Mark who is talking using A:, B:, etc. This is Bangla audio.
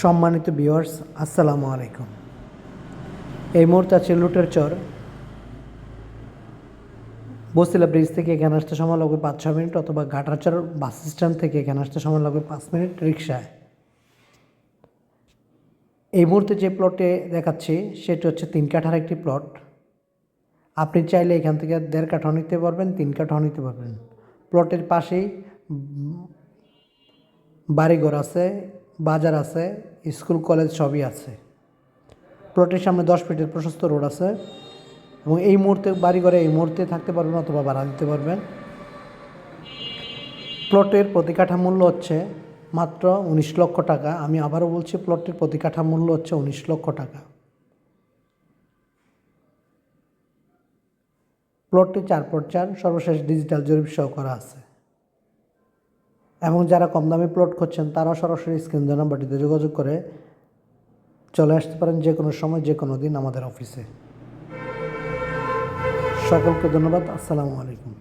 A: সম্মানিত ভিউয়ার্স, আসসালামু আলাইকুম। এই মুহূর্তে আছে লুটেরচর। বসিলা ব্রিজ থেকে এখানে আসতে সময় লাগবে 5-6 মিনিট, অথবা ঘাটারচর বাস স্ট্যান্ড থেকে এখানে আসতে সময় লাগবে 5 মিনিট রিক্সায়। এই মুহূর্তে যে প্লটে দেখাচ্ছি সেটি হচ্ছে 3 কাঠার একটি প্লট। আপনি চাইলে এখান থেকে 1.5 কাঠাও নিতে পারবেন, 3 কাঠাও নিতে পারবেন। প্লটের পাশেই বাড়িঘর আছে, বাজার আছে, স্কুল কলেজ সবই আছে। প্লটের সামনে 10 ফিটের প্রশস্ত রোড আছে এবং এই মুহূর্তে বাড়িঘরে এই মুহূর্তে থাকতে পারবেন অথবা ভাড়া দিতে পারবেন। প্লটের প্রতি কাঠা মূল্য হচ্ছে মাত্র 19 লক্ষ টাকা। আমি আবারও বলছি, প্লটের প্রতি কাঠা মূল্য হচ্ছে 19 লক্ষ টাকা। প্লটটি 4x4 সর্বশেষ ডিজিটাল জরিপ সহ করা আছে। এবং যারা কম দামে প্লট খুঁজছেন তারাও সরাসরি স্ক্রিন দেওয়া নাম্বারটিতে যোগাযোগ করে চলে আসতে পারেন যে কোনো সময়, যে কোনো দিন আমাদের অফিসে। সকলকে ধন্যবাদ। আসসালামু আলাইকুম।